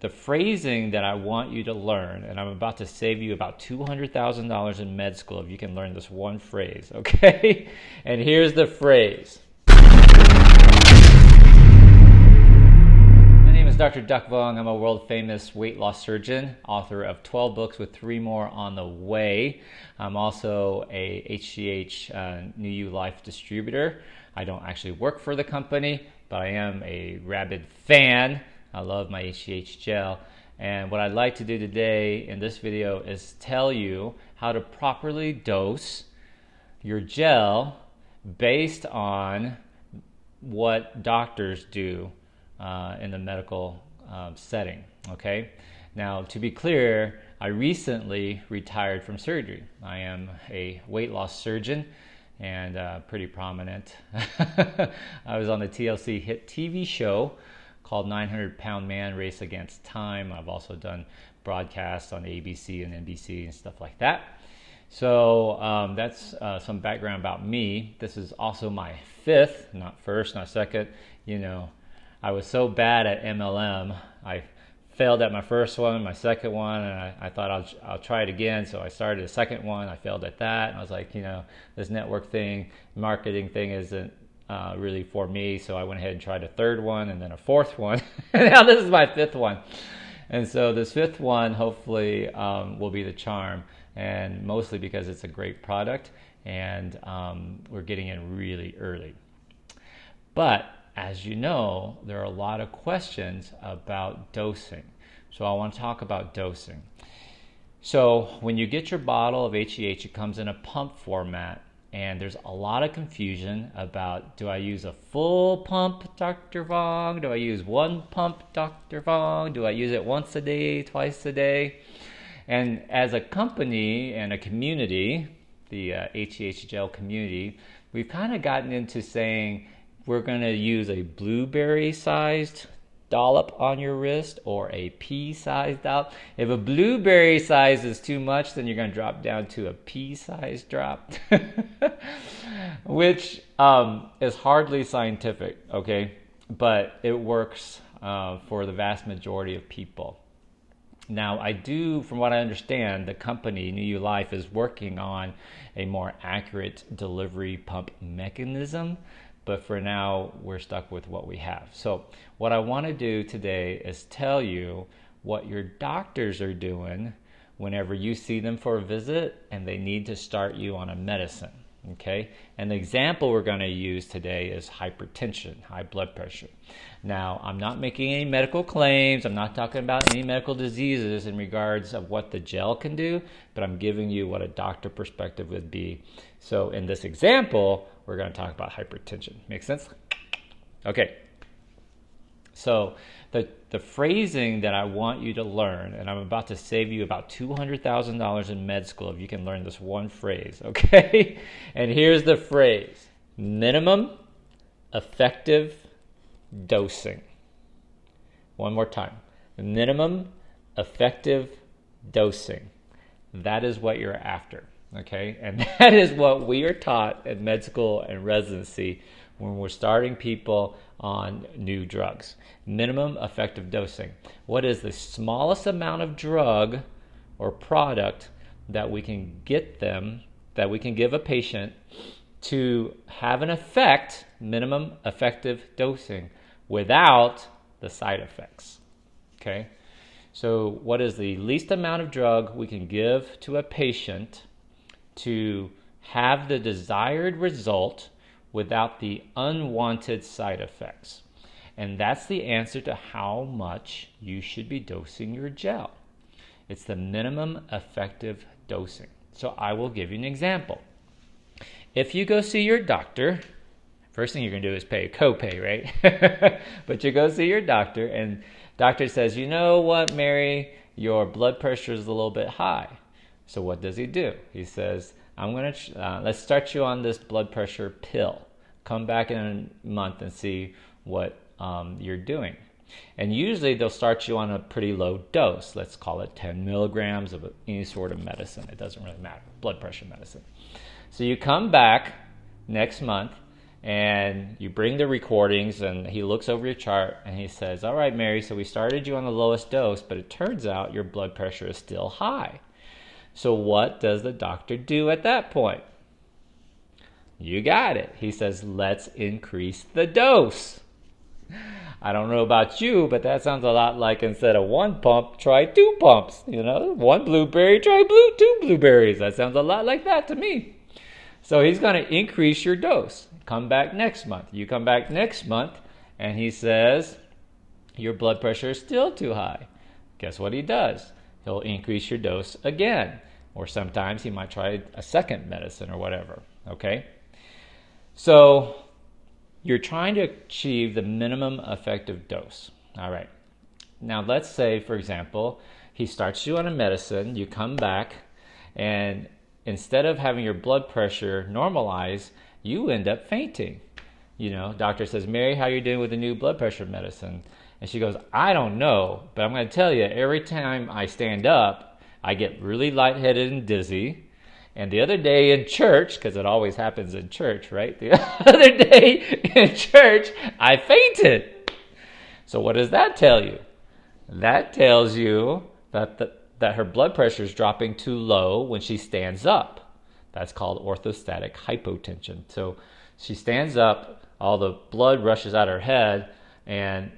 the phrasing that I want you to learn, and I'm about to save you about $200,000 in med school if you can learn this one phrase, okay? And here's the phrase. My name is Dr. Duc Vuong. I'm a world-famous weight loss surgeon, author of 12 books with 3 more on the way. I'm also a HGH New You Life distributor. I don't actually work for the company, but I am a rabid fan. I love my HGH gel. And what I'd like to do today in this video is tell you how to properly dose your gel based on what doctors do in the medical setting, okay? Now, to be clear, I recently retired from surgery. I am a weight loss surgeon and pretty prominent. I was on the TLC hit TV show called 900-Pound Man Race Against Time. I've also done broadcasts on ABC and NBC and stuff like that. So that's some background about me. This is also my 5th, not first, not second. You know, I was so bad at MLM. I failed at my first one, my second one, and I thought I'll try it again. So I started a second one. I failed at that. And I was like, you know, this network thing, marketing thing isn't really for me. So I went ahead and tried a 3rd one and then a 4th one. And now this is my 5th one. And so this 5th one hopefully will be the charm, and mostly because it's a great product and we're getting in really early. But as you know, there are a lot of questions about dosing. So I want to talk about dosing. So when you get your bottle of HGH, it comes in a pump format. And there's a lot of confusion about, do I use a full pump, Dr. Vuong? Do I use 1 pump, Dr. Vuong? Do I use it once a day, twice a day? And as a company and a community, the HGH gel community, we've kind of gotten into saying we're going to use a blueberry-sized dollop on your wrist or a pea-sized dollop. If a blueberry size is too much, then you're going to drop down to a pea-sized drop, which is hardly scientific, okay? But it works for the vast majority of people. Now, from what I understand, the company, New You Life, is working on a more accurate delivery pump mechanism. But for now, we're stuck with what we have. So what I want to do today is tell you what your doctors are doing whenever you see them for a visit and they need to start you on a medicine, okay? And the example we're going to use today is hypertension, high blood pressure. Now, I'm not making any medical claims. I'm not talking about any medical diseases in regards of what the gel can do, but I'm giving you what a doctor perspective would be. So in this example, we're going to talk about hypertension. Make sense? Okay. So the phrasing that I want you to learn, and I'm about to save you about $200,000 in med school if you can learn this one phrase, okay? And here's the phrase: minimum effective dosing. One more time. Minimum effective dosing. That is what you're after. Okay, and that is what we are taught at med school and residency when we're starting people on new drugs. Minimum effective dosing. What is the smallest amount of drug or product that we can get them, that we can give a patient to have an effect, minimum effective dosing, without the side effects? Okay, so what is the least amount of drug we can give to a patient to have the desired result without the unwanted side effects? And that's the answer to how much you should be dosing your gel. It's the minimum effective dosing. So I will give you an example. If you go see your doctor, first thing you're going to do is pay a copay, right? But you go see your doctor and doctor says, you know what, Mary, your blood pressure is a little bit high. So what does he do? He says, let's start you on this blood pressure pill. Come back in a month and see what you're doing. And usually they'll start you on a pretty low dose. Let's call it 10 milligrams of any sort of medicine. It doesn't really matter. Blood pressure medicine. So you come back next month And you bring the recordings, and he looks over your chart, and he says, all right, Mary, so we started you on the lowest dose, but it turns out your blood pressure is still high. So what does the doctor do at that point? You got it. He says, let's increase the dose. I don't know about you, but that sounds a lot like instead of 1 pump, try 2 pumps. 1 blueberry, try 2 blueberries. That sounds a lot like that to me. So he's going to increase your dose. Come back next month. You come back next month, and he says, your blood pressure is still too high. Guess what he does? He'll increase your dose again. Or sometimes he might try a second medicine or whatever. Okay? So you're trying to achieve the minimum effective dose. All right. Now let's say, for example, he starts you on a medicine, you come back, and instead of having your blood pressure normalize, you end up fainting. Doctor says, Mary, how you doing with the new blood pressure medicine? And she goes, I don't know, but I'm going to tell you, every time I stand up, I get really lightheaded and dizzy. And the other day in church, because it always happens in church, right? The other day in church, I fainted. So what does that tell you? That tells you that her blood pressure is dropping too low when she stands up. That's called orthostatic hypotension. So she stands up, all the blood rushes out her head, and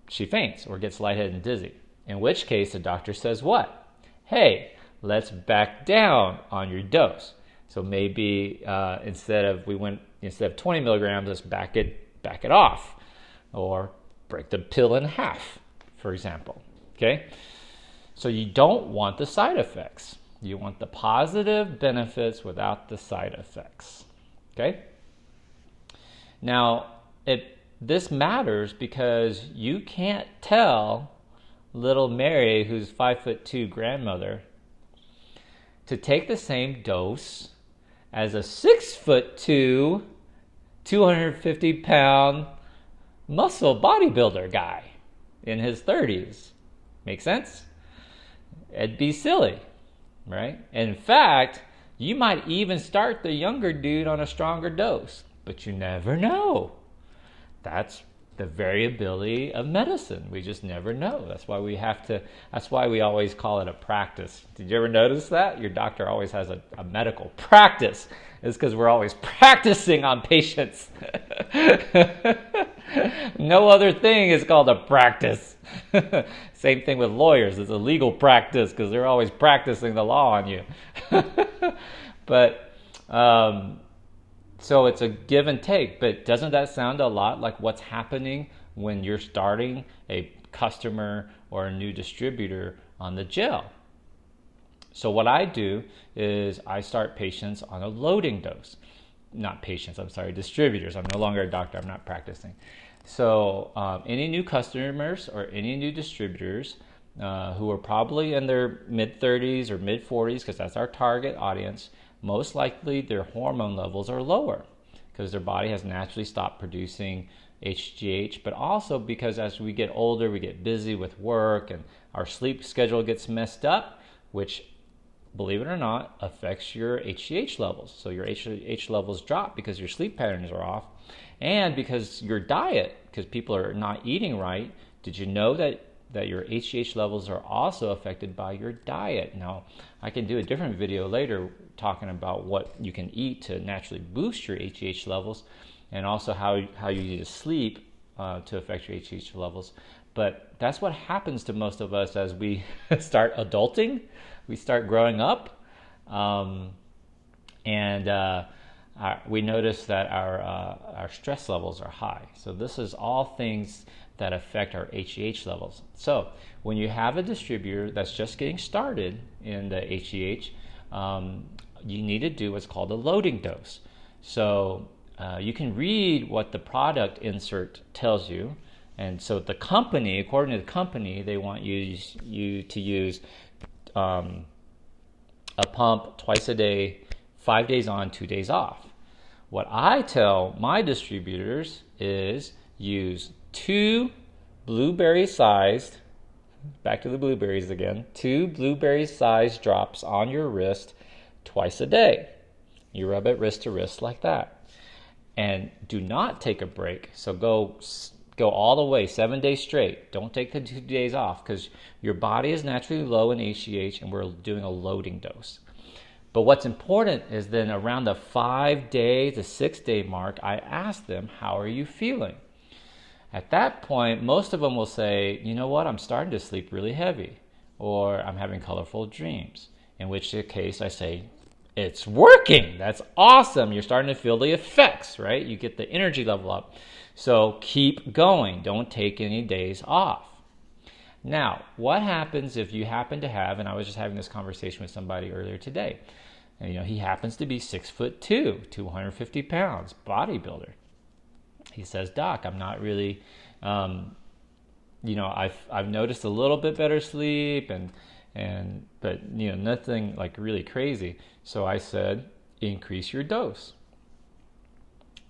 she faints or gets lightheaded and dizzy. In which case, the doctor says what? Hey, let's back down on your dose. So maybe instead of 20 milligrams, let's back it off, or break the pill in half, for example. Okay? So you don't want the side effects. You want the positive benefits without the side effects. Okay? Now, this matters because you can't tell little Mary, who's 5'2" grandmother, to take the same dose as a 6'2", 250-pound muscle bodybuilder guy in his 30s. Make sense? It'd be silly, right? In fact, you might even start the younger dude on a stronger dose, but you never know. That's the variability of medicine. We just never know. That's why we always call it a practice. Did you ever notice that? Your doctor always has a medical practice. It's because we're always practicing on patients. No other thing is called a practice. Same thing with lawyers. It's a legal practice because they're always practicing the law on you. But so it's a give and take, but doesn't that sound a lot like what's happening when you're starting a customer or a new distributor on the gel? So what I do is I start patients on a loading dose. Not patients, I'm sorry, distributors. I'm no longer a doctor, I'm not practicing. So any new customers or any new distributors who are probably in their mid-30s or mid-40s, because that's our target audience, most likely their hormone levels are lower because their body has naturally stopped producing HGH, but also because as we get older, we get busy with work and our sleep schedule gets messed up, which, believe it or not, affects your HGH levels. So your HGH levels drop because your sleep patterns are off, and because your diet, because people are not eating right. Did you know that your HGH levels are also affected by your diet? Now, I can do a different video later talking about what you can eat to naturally boost your HGH levels, and also how you need to sleep to affect your HGH levels. But that's what happens to most of us as we start adulting, we start growing up, and we notice that our stress levels are high. So this is all things that affect our HGH levels. So when you have a distributor that's just getting started in the HGH, you need to do what's called a loading dose. So you can read what the product insert tells you. And so the company, according to the company, they want you to use a pump twice a day, 5 days on, 2 days off. What I tell my distributors is use 2 blueberry-sized, back to the blueberries again, 2 blueberry-sized drops on your wrist twice a day. You rub it wrist to wrist like that. and do not take a break. So go all the way 7 days straight. Don't take the 2 days off, because your body is naturally low in HGH and we're doing a loading dose. But what's important is then around the 5 day to 6 day mark, I ask them, how are you feeling? At that point, most of them will say, you know what, I'm starting to sleep really heavy, or I'm having colorful dreams, in which case I say, it's working. That's awesome. You're starting to feel the effects, right? You get the energy level up. So keep going. Don't take any days off. Now, what happens if you happen to have, and I was just having this conversation with somebody earlier today, and, he happens to be 6'2", 250 pounds, bodybuilder. He says, Doc, I'm not really, I've noticed a little bit better sleep, but nothing like really crazy. So I said, increase your dose.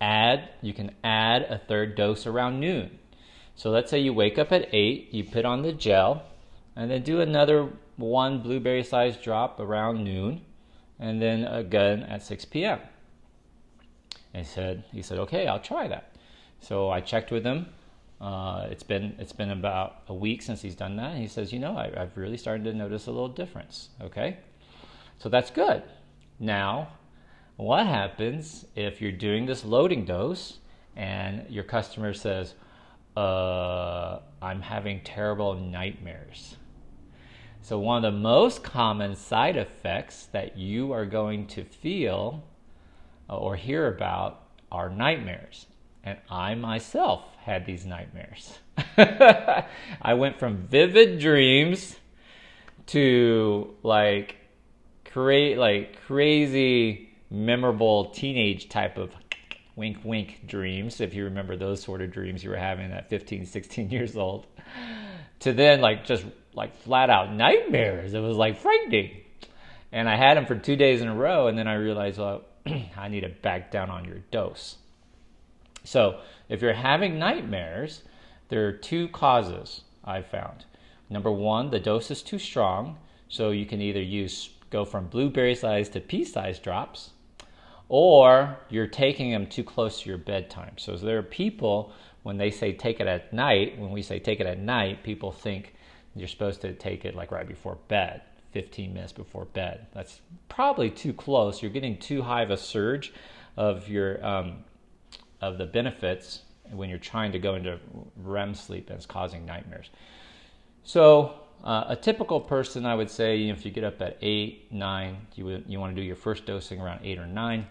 You can add a third dose around noon. So let's say you wake up at 8, you put on the gel, and then do another 1 blueberry-sized drop around noon, and then again at 6 p.m. And he said, okay, I'll try that. So I checked with him. It's been about a week since he's done that. And he says, I've really started to notice a little difference. Okay, so that's good. Now, what happens if you're doing this loading dose and your customer says, I'm having terrible nightmares? So one of the most common side effects that you are going to feel or hear about are nightmares. And I myself had these nightmares. I went from vivid dreams to crazy, memorable teenage type of wink wink dreams, if you remember those sort of dreams you were having at 15, 16 years old, to then just flat out nightmares. It was frightening. And I had them for 2 days in a row, and then I realized, well, I need to back down on your dose. So if you're having nightmares, there are 2 causes I found. Number 1, the dose is too strong, so you can either go from blueberry size to pea size drops, or you're taking them too close to your bedtime. So there are people, when they say take it at night, when we say take it at night, people think you're supposed to take it right before bed, 15 minutes before bed. That's probably too close. You're getting too high of a surge of your of the benefits when you're trying to go into REM sleep, and it's causing nightmares. So a typical person, I would say, if you get up at 8, 9, you want to do your first dosing around 8 or 9,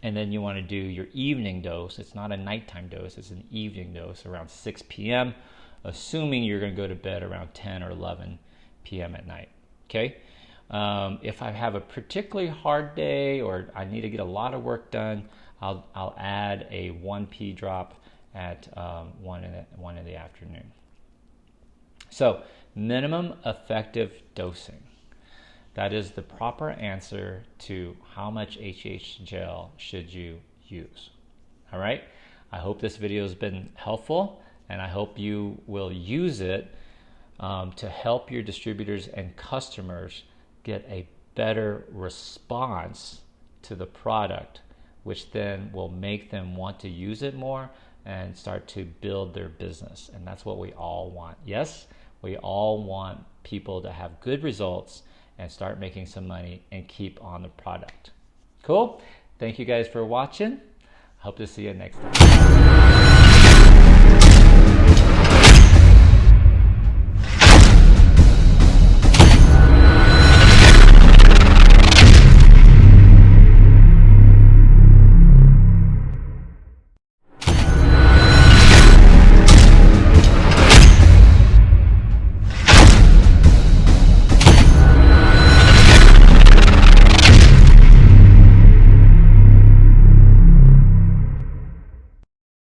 and then you want to do your evening dose. It's not a nighttime dose, it's an evening dose around 6 p.m., assuming you're going to go to bed around 10 or 11 p.m. at night. Okay? If I have a particularly hard day or I need to get a lot of work done, I'll add a 1p drop at 1 in the afternoon. So minimum effective dosing. That is the proper answer to how much HGH gel should you use. All right? I hope this video has been helpful, and I hope you will use it to help your distributors and customers get a better response to the product, which then will make them want to use it more and start to build their business. And that's what we all want. Yes, we all want people to have good results and start making some money and keep on the product. Cool? Thank you guys for watching. Hope to see you next time.